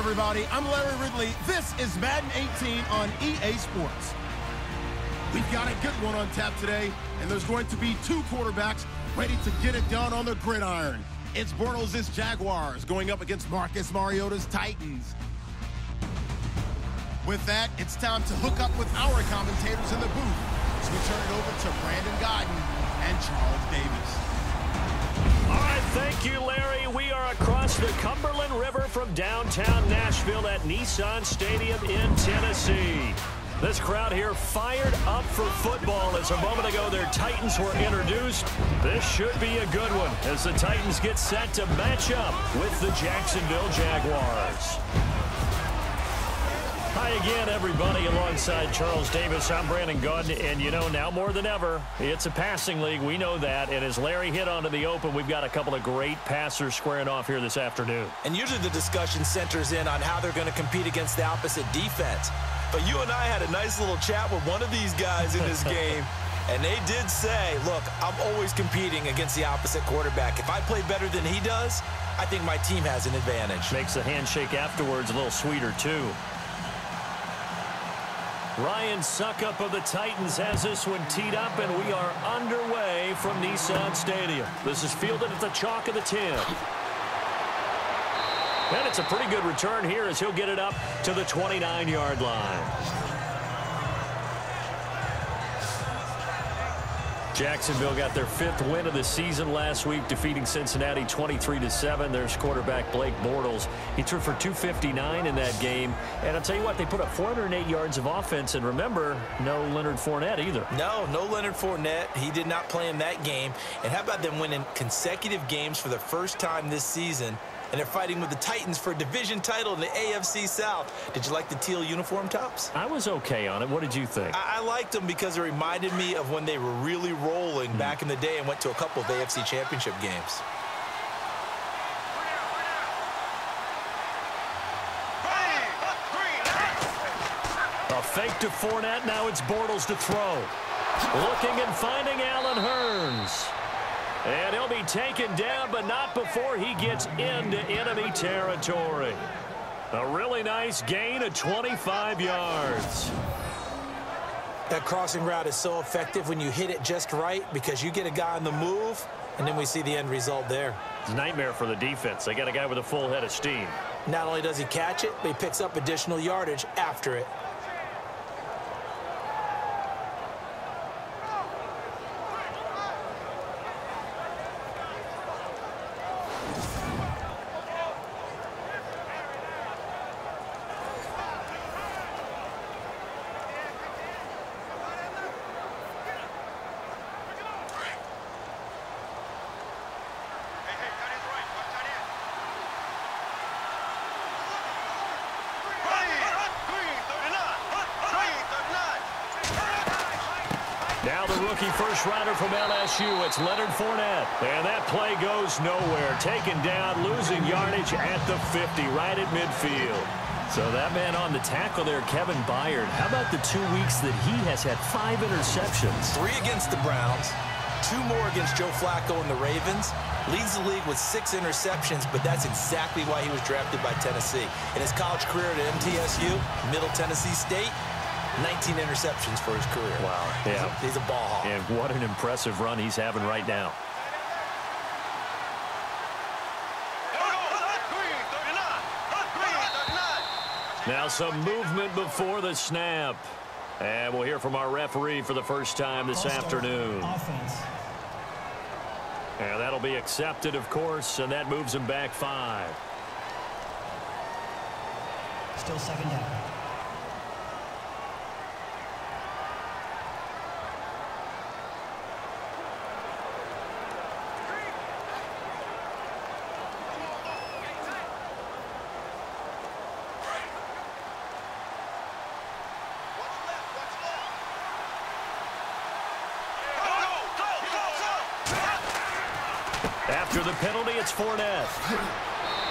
everybody. I'm Larry Ridley. This is Madden 18 on EA Sports. We've got a good one on tap today, and there's going to be two quarterbacks ready to get it done on the gridiron. It's Bortles' Jaguars going up against Marcus Mariota's Titans. With that, it's time to hook up with our commentators in the booth as we turn it over to Brandon Godden and Charles Davis. All right, thank you, Larry. We are across the Cumberland River from downtown Nashville at Nissan Stadium in Tennessee. This crowd here fired up for football as a moment ago their Titans were introduced. This should be a good one as the Titans get set to match up with the Jacksonville Jaguars. Hi again, everybody. Alongside Charles Davis, I'm Brandon Godden, and you know, now more than ever, it's a passing league. We know that, and as Larry hit onto the open, we've got a couple of great passers squaring off here this afternoon. And usually the discussion centers in on how they're going to compete against the opposite defense. But you and I had a nice little chat with one of these guys in this game, and they did say, look, I'm always competing against the opposite quarterback. If I play better than he does, I think my team has an advantage. Makes the handshake afterwards a little sweeter, too. Ryan Suckup of the Titans has this one teed up, and we are underway from Nissan Stadium. This is fielded at the chalk of the 10. And it's a pretty good return here as he'll get it up to the 29-yard line. Jacksonville got their 5th win of the season last week, defeating Cincinnati 23-7. There's quarterback Blake Bortles. He threw for 259 in that game. And I'll tell you what, they put up 408 yards of offense. And remember, no Leonard Fournette either. No Leonard Fournette. He did not play in that game. And how about them winning consecutive games for the first time this season? And they're fighting with the Titans for a division title in the AFC South. Did you like the teal uniform tops? I was okay on it. What did you think? I liked them because it reminded me of when they were really rolling back in the day and went to a couple of AFC Championship games. A fake to Fournette. Now it's Bortles to throw. Looking and finding Allen Hurns. And he'll be taken down, but not before he gets into enemy territory. A really nice gain of 25 yards. That crossing route is so effective when you hit it just right because you get a guy on the move, and then we see the end result there. It's a nightmare for the defense. They got a guy with a full head of steam. Not only does he catch it, but he picks up additional yardage after it. Now the rookie first rounder from LSU, it's Leonard Fournette. And that play goes nowhere. Taken down, losing yardage at the 50, right at midfield. So that man on the tackle there, Kevin Byard. How about the 2 weeks that he has had 5 interceptions? 3 against the Browns, 2 more against Joe Flacco and the Ravens. Leads the league with 6 interceptions, but that's exactly why he was drafted by Tennessee. In his college career at MTSU, Middle Tennessee State, 19 interceptions for his career. Wow. Yeah. He's a ball hawk. And what an impressive run he's having right now. Now some movement before the snap. And we'll hear from our referee for the first time this afternoon. Offense. And that'll be accepted, of course, and that moves him back 5. Still second down. After the penalty, it's Fournette.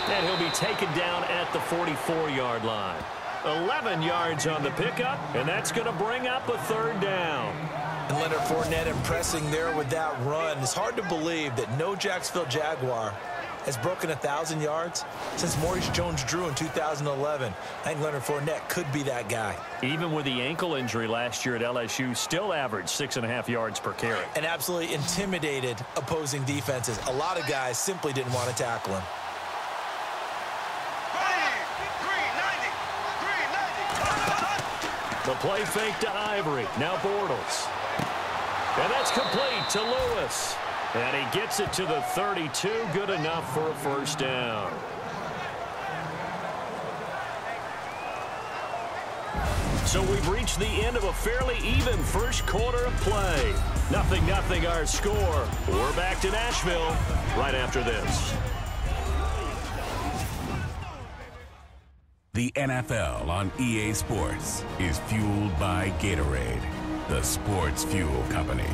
And he'll be taken down at the 44-yard line. 11 yards on the pickup, and that's going to bring up a 3rd down. And Leonard Fournette impressing there with that run. It's hard to believe that no Jacksonville Jaguar has broken 1,000 yards since Maurice Jones-Drew in 2011. I think Leonard Fournette could be that guy. Even with the ankle injury last year at LSU, still averaged 6.5 yards per carry. And absolutely intimidated opposing defenses. A lot of guys simply didn't want to tackle him. The play fake to Ivory. Now Bortles. And that's complete to Lewis. And he gets it to the 32. Good enough for a first down. So we've reached the end of a fairly even first quarter of play. 0-0 our score. We're back to Nashville right after this. The NFL on EA Sports is fueled by Gatorade, the sports fuel company.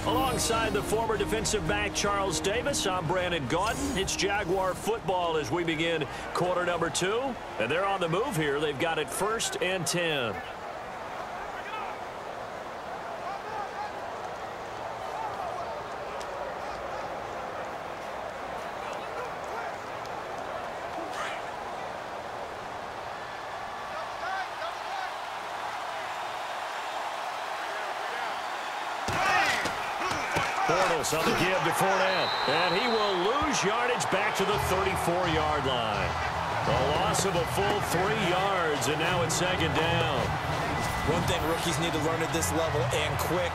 Alongside the former defensive back Charles Davis, I'm Brandon Gaudin. It's Jaguar football as we begin quarter number 2. And they're on the move here. They've got it 1st and 10. Bortles on the give to Fournette. And he will lose yardage back to the 34-yard line. A loss of a full 3 yards, and now it's 2nd down. One thing rookies need to learn at this level, and quick.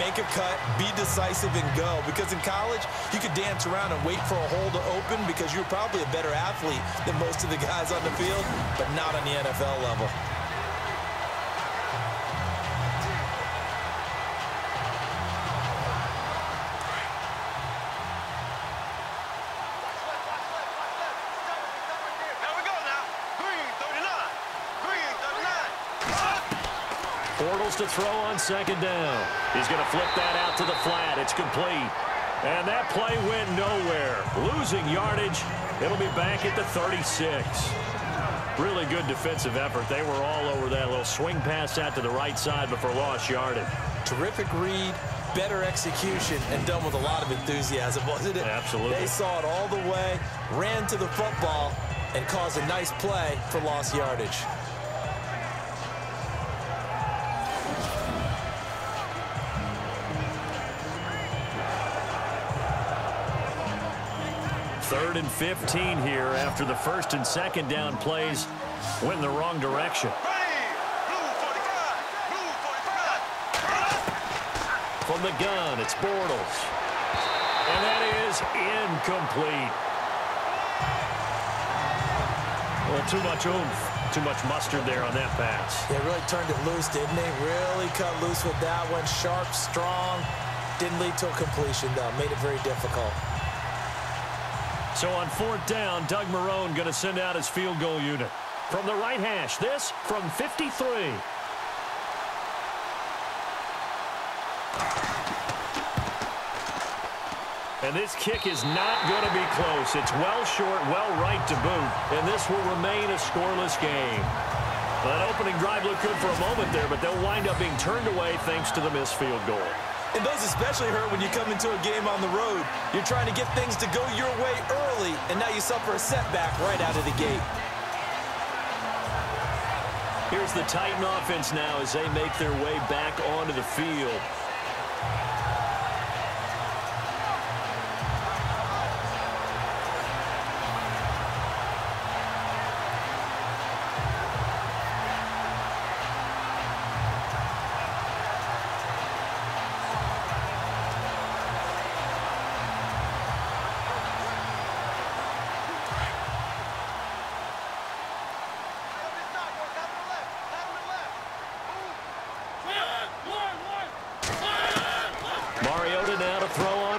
Make a cut, be decisive, and go. Because in college, you could dance around and wait for a hole to open because you're probably a better athlete than most of the guys on the field, but not on the NFL level. Bortles to throw on 2nd down. He's going to flip that out to the flat. It's complete. And that play went nowhere. Losing yardage. It'll be back at the 36. Really good defensive effort. They were all over that little swing pass out to the right side before lost yardage. Terrific read, better execution, and done with a lot of enthusiasm, wasn't it? Absolutely. They saw it all the way, ran to the football, and caused a nice play for lost yardage. Third and 15 here after the 1st and 2nd down plays went in the wrong direction. From the gun, it's Bortles. And that is incomplete. Well, too much oomph, too much mustard there on that pass. They really turned it loose, didn't they? Really cut loose with that one. Sharp, strong. Didn't lead to a completion, though. Made it very difficult. So on 4th down, Doug Marrone going to send out his field goal unit. From the right hash, this from 53. And this kick is not going to be close. It's well short, well right to boot. And this will remain a scoreless game. That opening drive looked good for a moment there, but they'll wind up being turned away thanks to the missed field goal. And those especially hurt when you come into a game on the road. You're trying to get things to go your way early, and now you suffer a setback right out of the gate. Here's the Titan offense now as they make their way back onto the field.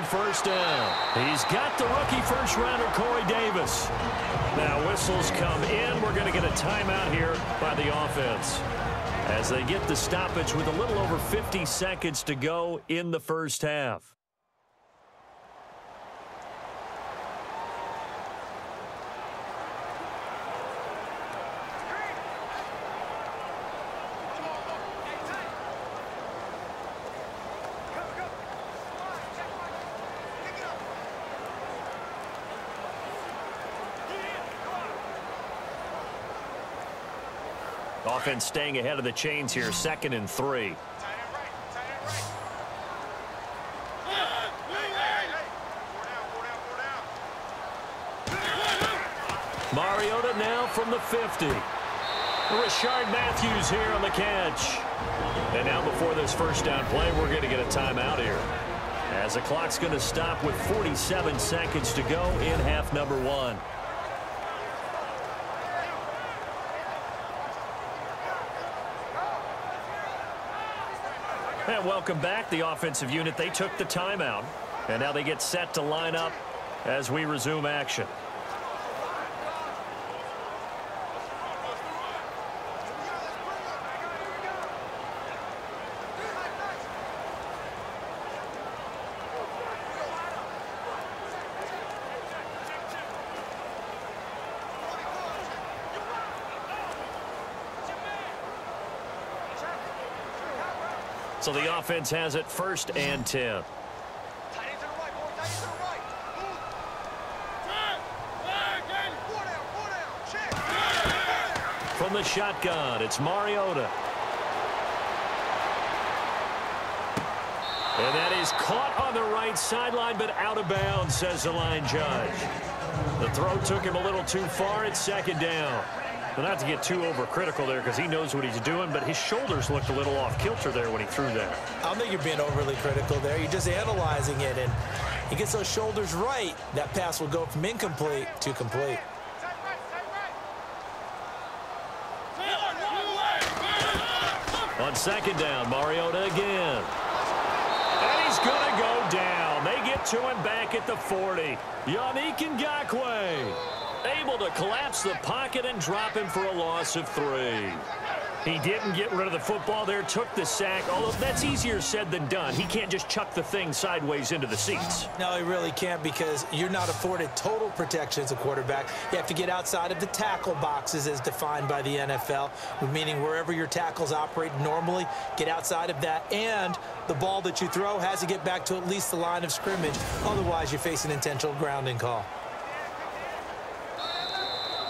First down. He's got the rookie first-rounder Corey Davis. Now whistles come in. We're going to get a timeout here by the offense as they get the stoppage with a little over 50 seconds to go in the first half. Offense staying ahead of the chains here, 2nd and 3. Mariota now from the 50. Rashard Matthews here on the catch. And now before this first down play, we're going to get a timeout here, as the clock's going to stop with 47 seconds to go in half number 1. And welcome back. The offensive unit, they took the timeout, and now they get set to line up as we resume action. So the offense has it 1st and 10. From the shotgun, it's Mariota. And that is caught on the right sideline, but out of bounds, says the line judge. The throw took him a little too far. It's 2nd down. Well, not to get too overcritical there, because he knows what he's doing, but his shoulders looked a little off kilter there when he threw that. I don't think you're being overly critical there. You're just analyzing it, and he gets those shoulders right. That pass will go from incomplete to complete. On 2nd down, Mariota again. And he's going to go down. They get to him back at the 40. Yannick Ngakoue able to collapse the pocket and drop him for a loss of 3. He didn't get rid of the football there, took the sack, although that's easier said than done. He can't just chuck the thing sideways into the seats. No, he really can't, because you're not afforded total protection as a quarterback. You have to get outside of the tackle boxes as defined by the NFL, meaning wherever your tackles operate normally, get outside of that, and the ball that you throw has to get back to at least the line of scrimmage. Otherwise, you face an intentional grounding call.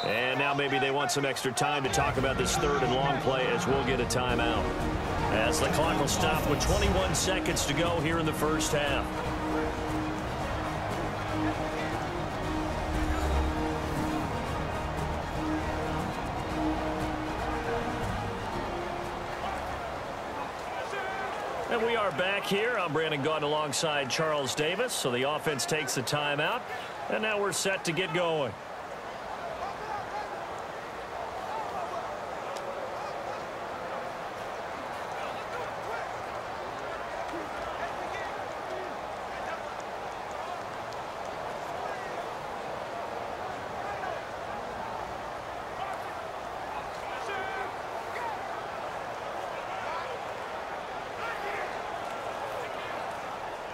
And now maybe they want some extra time to talk about this 3rd and long play, as we'll get a timeout, as the clock will stop with 21 seconds to go here in the first half. And we are back here. I'm Brandon Gaudin alongside Charles Davis. So the offense takes the timeout, and now we're set to get going.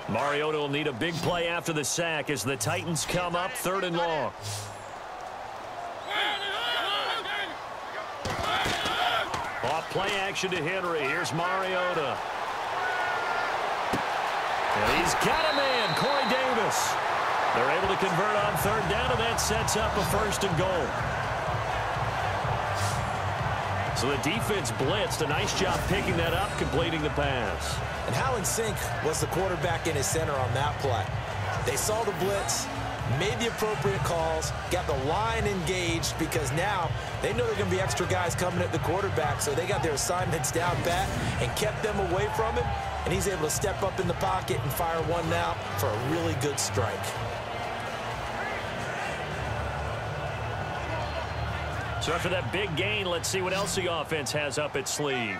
Mariota will need a big play after the sack as the Titans come up 3rd and long. Off play action to Henry. Here's Mariota. And he's got a man, Corey Davis. They're able to convert on 3rd down, and that sets up a 1st and goal. So the defense blitzed. A nice job picking that up, completing the pass. And how in sync was the quarterback and his center on that play? They saw the blitz, made the appropriate calls, got the line engaged, because now they know there are going to be extra guys coming at the quarterback, so they got their assignments down pat and kept them away from him, and he's able to step up in the pocket and fire one now for a really good strike. So after that big gain, let's see what else the offense has up its sleeve.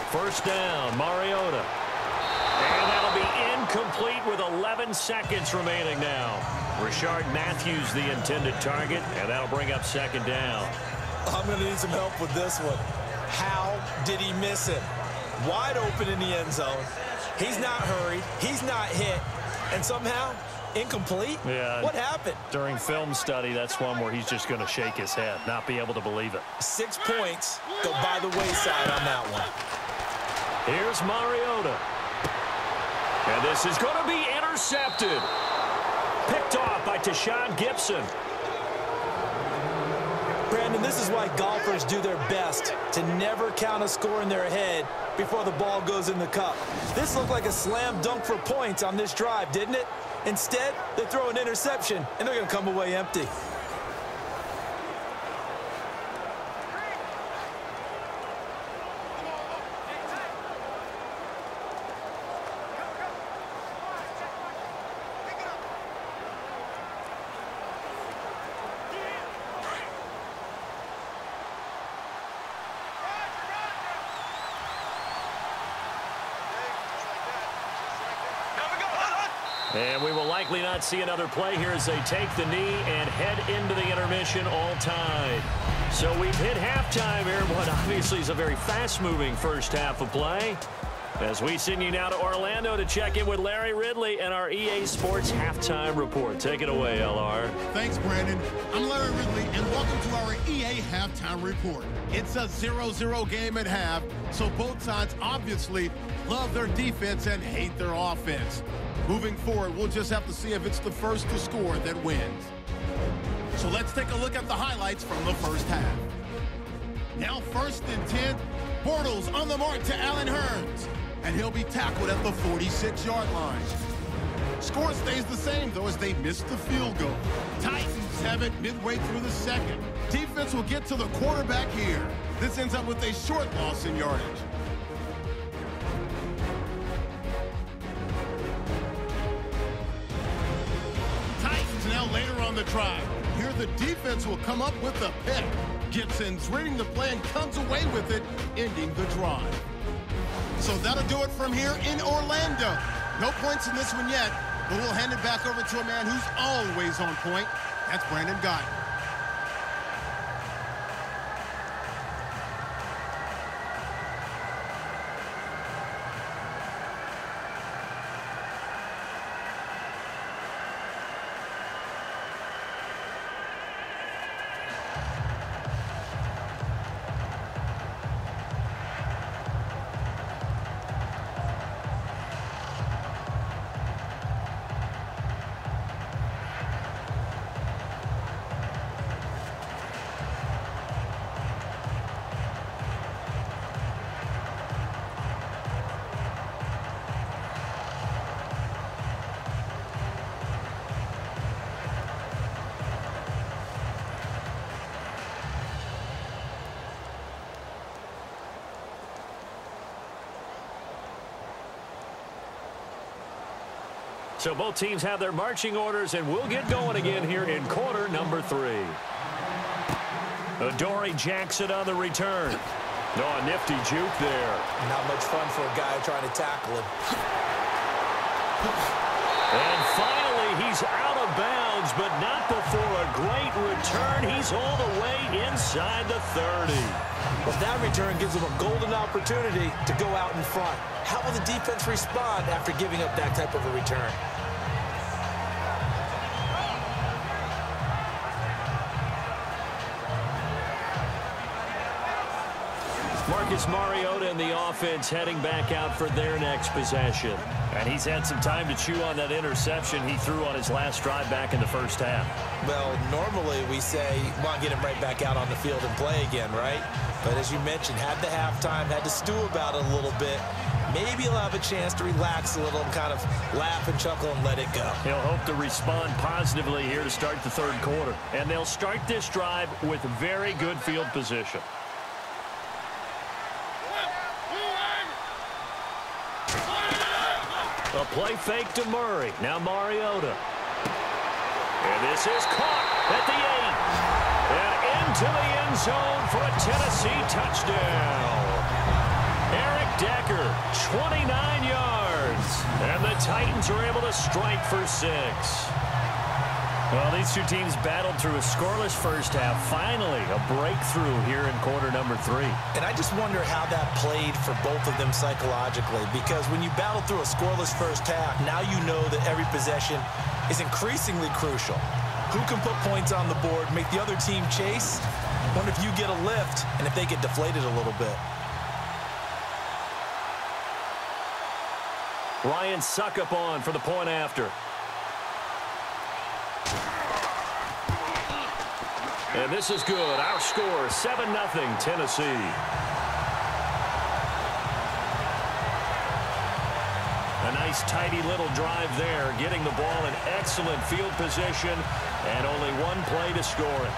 First down, Mariota. And that'll be incomplete with 11 seconds remaining now. Rashard Matthews, the intended target, and that'll bring up 2nd down. I'm going to need some help with this one. How did he miss it? Wide open in the end zone. He's not hurried. He's not hit. And somehow, incomplete? Yeah. What happened? During film study, that's one where he's just going to shake his head, not be able to believe it. 6 points go by the wayside on that one. Here's Mariota. And this is going to be intercepted. Picked off by Tashawn Gibson. Brandon, this is why golfers do their best to never count a score in their head before the ball goes in the cup. This looked like a slam dunk for points on this drive, didn't it? Instead, they throw an interception, and they're going to come away empty. And we will likely not see another play here as they take the knee and head into the intermission all tied. So we've hit halftime here in what obviously is a very fast-moving first half of play. As we send you now to Orlando to check in with Larry Ridley and our EA Sports Halftime Report. Take it away, LR. Thanks, Brandon. I'm Larry Ridley, and welcome to our EA Halftime Report. It's a 0-0 game at half, so both sides obviously love their defense and hate their offense. Moving forward, we'll just have to see if it's the first to score that wins. So let's take a look at the highlights from the first half. Now 1st and 10, Bortles on the mark to Allen Hurns, and he'll be tackled at the 46-yard line. Score stays the same, though, as they missed the field goal. Titans have it midway through the second. Defense will get to the quarterback here. This ends up with a short loss in yardage. Now later on the drive, here the defense will come up with a pick. Gibson's reading the play and comes away with it, ending the drive. So that'll do it from here in Orlando. No points in this one yet, but we'll hand it back over to a man who's always on point. That's Brandon Guyton. So both teams have their marching orders, and we'll get going again here in quarter number 3. Adoree Jackson on the return. Oh, a nifty juke there. Not much fun for a guy trying to tackle him. And finally, he's out of bounds, but not before a great return. He's all the way inside the 30. Well, that return gives him a golden opportunity to go out in front. How will the defense respond after giving up that type of a return? Marcus Mariota and the offense heading back out for their next possession. And he's had some time to chew on that interception he threw on his last drive back in the first half. Well, normally we say, well, get him right back out on the field and play again, right? But as you mentioned, had the halftime, had to stew about it a little bit. Maybe he'll have a chance to relax a little and kind of laugh and chuckle and let it go. He'll hope to respond positively here to start the third quarter. And they'll start this drive with very good field position. A play fake to Murray. Now Mariota. And this is caught at the 8. And into the end zone for a Tennessee touchdown. Eric Decker, 29 yards. And the Titans are able to strike for 6. Well, these two teams battled through a scoreless first half. Finally, a breakthrough here in quarter number 3. And I just wonder how that played for both of them psychologically, because when you battle through a scoreless first half, now you know that every possession is increasingly crucial. Who can put points on the board, make the other team chase? Wonder if you get a lift and if they get deflated a little bit. Ryan Suckup on for the point after. And this is good. Our score, 7-0 Tennessee. A nice, tidy little drive there, getting the ball in excellent field position, and only one play to score it.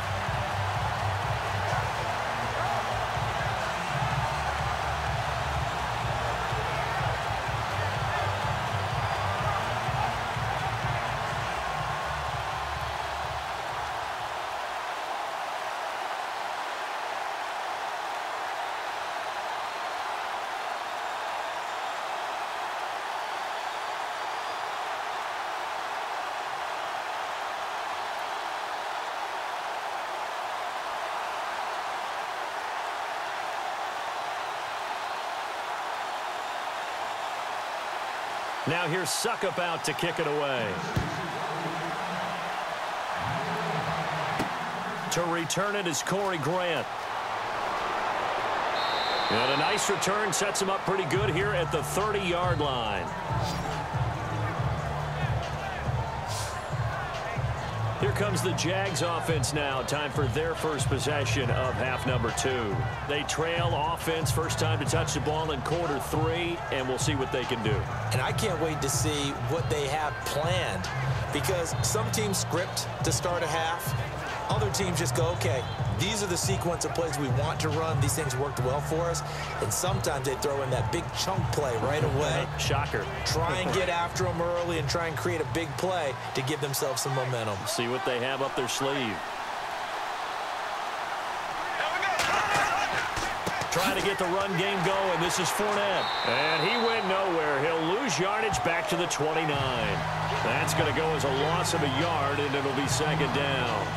Now here's Suckup out to kick it away. To return it is Corey Grant. And a nice return sets him up pretty good here at the 30-yard line. Here comes the Jags offense now. Time for their first possession of half number 2. They trail offense, first time to touch the ball in quarter 3, and we'll see what they can do. And I can't wait to see what they have planned, because some teams script to start a half. Other teams just go, okay, these are the sequence of plays we want to run. These things worked well for us. And sometimes they throw in that big chunk play right away. Shocker. Try and get after them early and try and create a big play to give themselves some momentum. See what they have up their sleeve. Trying to get the run game going. This is Fournette. And he went nowhere. He'll lose yardage back to the 29. That's going to go as a loss of a yard, and it'll be second down.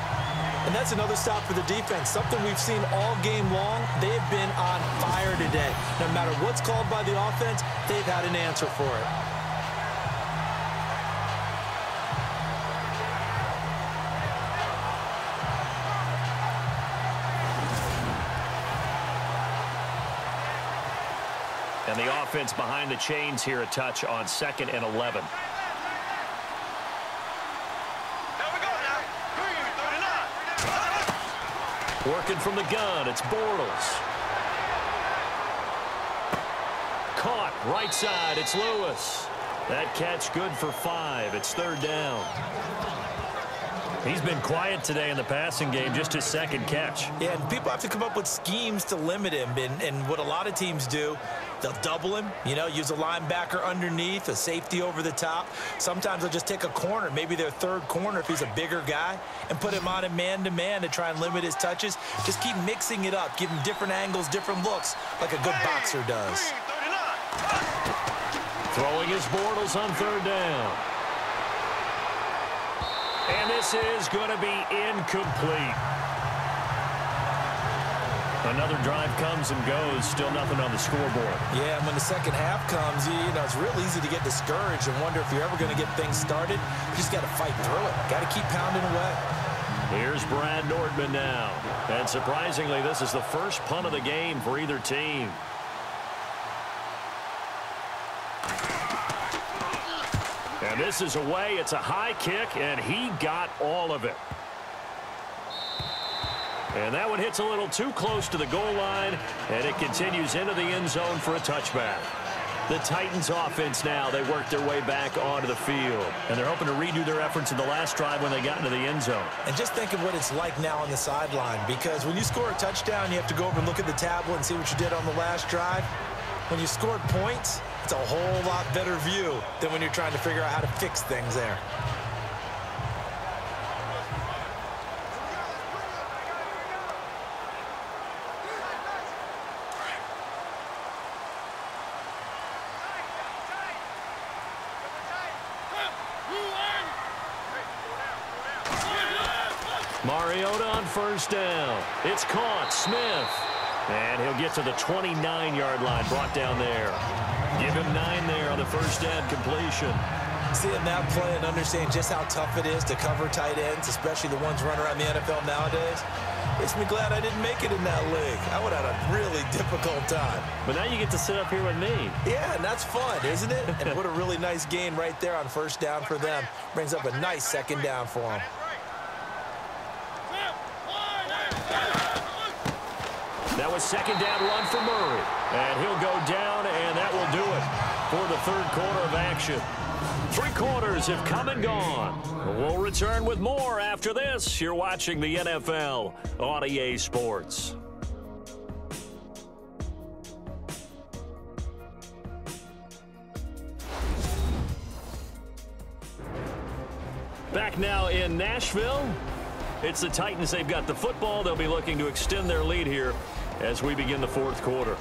And that's another stop for the defense, something we've seen all game long. They've been on fire today. No matter what's called by the offense, they've had an answer for it. And the offense behind the chains here, a touch on 2nd and 11. Working from the gun, it's Bortles. Caught, right side, it's Lewis. That catch good for 5. It's 3rd down. He's been quiet today in the passing game, just his 2nd catch. Yeah, and people have to come up with schemes to limit him. And what a lot of teams do, they'll double him, you know, use a linebacker underneath, a safety over the top. Sometimes they'll just take a corner, maybe their 3rd corner if he's a bigger guy, and put him on a man-to-man to try and limit his touches. Just keep mixing it up, give him different angles, different looks, like a good boxer does. Throwing his Bortles on 3rd down. And this is going to be incomplete. Another drive comes and goes. Still nothing on the scoreboard. Yeah, and when the second half comes, you know, it's real easy to get discouraged and wonder if you're ever going to get things started. You just got to fight through it. Got to keep pounding away. Here's Brad Nordman now. And surprisingly, this is the first punt of the game for either team. And this is away. It's a high kick, and he got all of it. And that one hits a little too close to the goal line, and it continues into the end zone for a touchback. The Titans offense now, they work their way back onto the field. And they're hoping to redo their efforts in the last drive when they got into the end zone. And just think of what it's like now on the sideline, because when you score a touchdown, you have to go over and look at the tablet and see what you did on the last drive. When you scored points, it's a whole lot better view than when you're trying to figure out how to fix things there. Mariota on 1st down. It's caught. Smith. And he'll get to the 29-yard line, brought down there. Give him 9 there on the 1st down completion. Seeing that play and understanding just how tough it is to cover tight ends, especially the ones running around the NFL nowadays, makes me glad I didn't make it in that league. I would have had a really difficult time. But now you get to sit up here with me. Yeah, and that's fun, isn't it? And what a really nice gain right there on 1st down for them. Brings up a nice 2nd down for them. Now a second down run for Murray. And he'll go down, and that will do it for the third quarter of action. 3 quarters have come and gone. We'll return with more after this. You're watching the NFL on EA Sports. Back now in Nashville. It's the Titans. They've got the football. They'll be looking to extend their lead here as we begin the fourth quarter.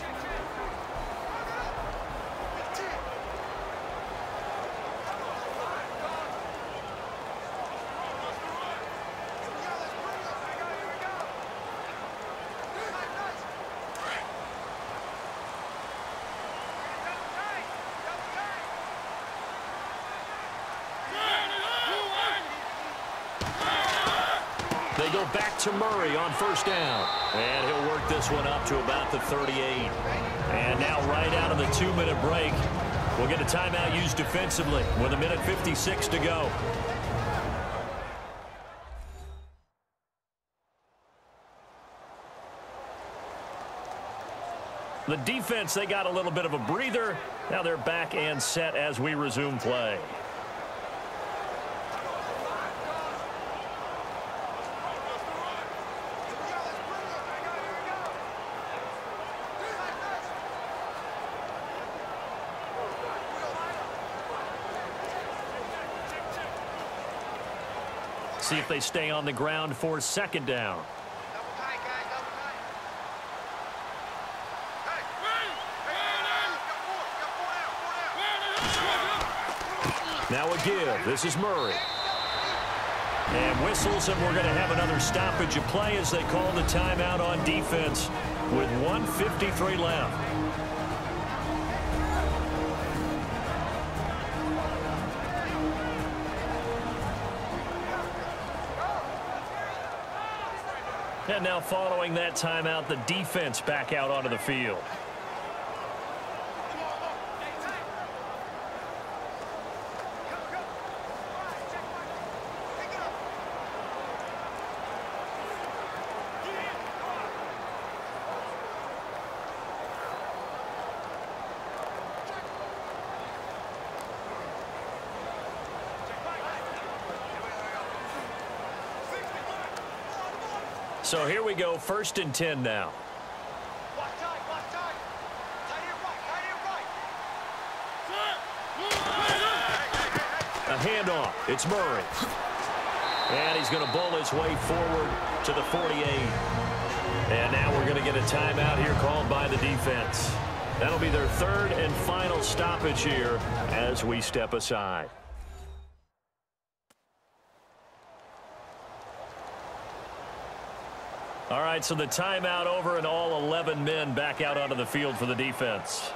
They go back to Murray on first down. And he'll work this one up to about the 38. And now right out of the 2-minute break, we'll get a timeout used defensively with 1:56 to go. The defense, they got a little bit of a breather. Now they're back and set as we resume play. See if they stay on the ground for second down. Now a give. This is Murray. And whistles, and we're going to have another stoppage of play as they call the timeout on defense with 1:53 left. And now following that timeout, the defense back out onto the field. So here we go, 1st and 10 now. A handoff. It's Murray. And he's going to bowl his way forward to the 48. And now we're going to get a timeout here called by the defense. That'll be their 3rd and final stoppage here as we step aside. All right, so the timeout over and all 11 men back out onto the field for the defense.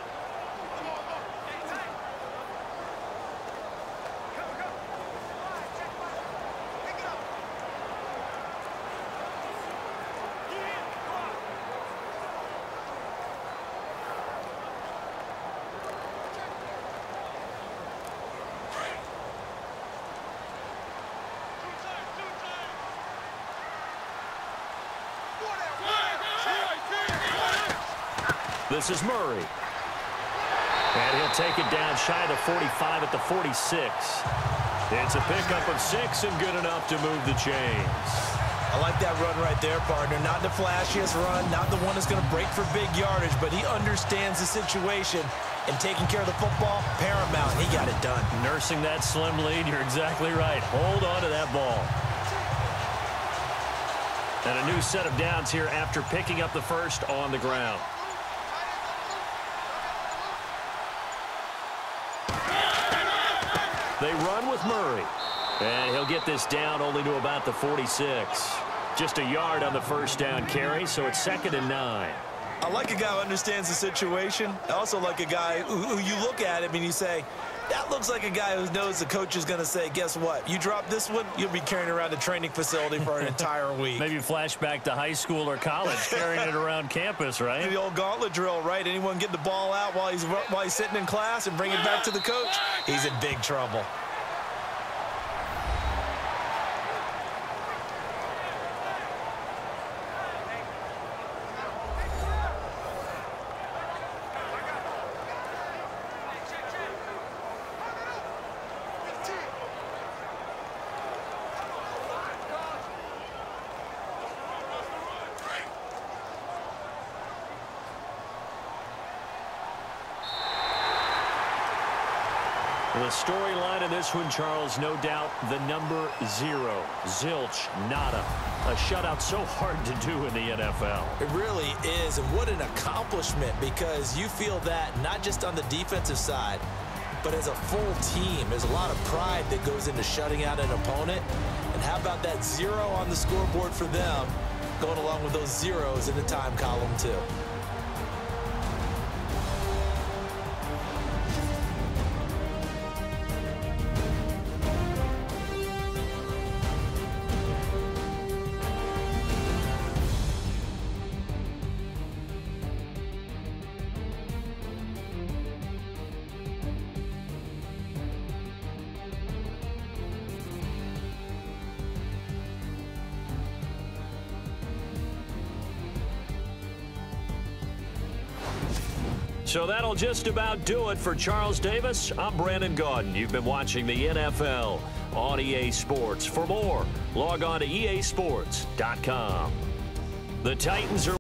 This is Murray. And he'll take it down shy of the 45 at the 46. It's a pickup of 6 and good enough to move the chains. I like that run right there, partner. Not the flashiest run, not the one that's going to break for big yardage, but he understands the situation, and taking care of the football, paramount. He got it done. Nursing that slim lead, you're exactly right. Hold on to that ball. And a new set of downs here after picking up the first on the ground. They run with Murray. And he'll get this down only to about the 46. Just a yard on the first down carry, so it's 2nd and 9. I like a guy who understands the situation. I also like a guy who you look at him and you say, that looks like a guy who knows the coach is going to say, guess what? You drop this one, you'll be carrying around the training facility for an entire week. Maybe flashback to high school or college, carrying it around campus, right? The old gauntlet drill, right? Anyone get the ball out while he's sitting in class and bring it back to the coach? He's in big trouble. The storyline in this one, Charles, no doubt the number 0. Zilch, nada. A shutout so hard to do in the NFL. It really is, and what an accomplishment, because you feel that not just on the defensive side, but as a full team. There's a lot of pride that goes into shutting out an opponent. And how about that 0 on the scoreboard for them, going along with those zeros in the time column too. So that'll just about do it for Charles Davis. I'm Brandon Gaudin. You've been watching the NFL on EA Sports. For more, log on to easports.com. The Titans are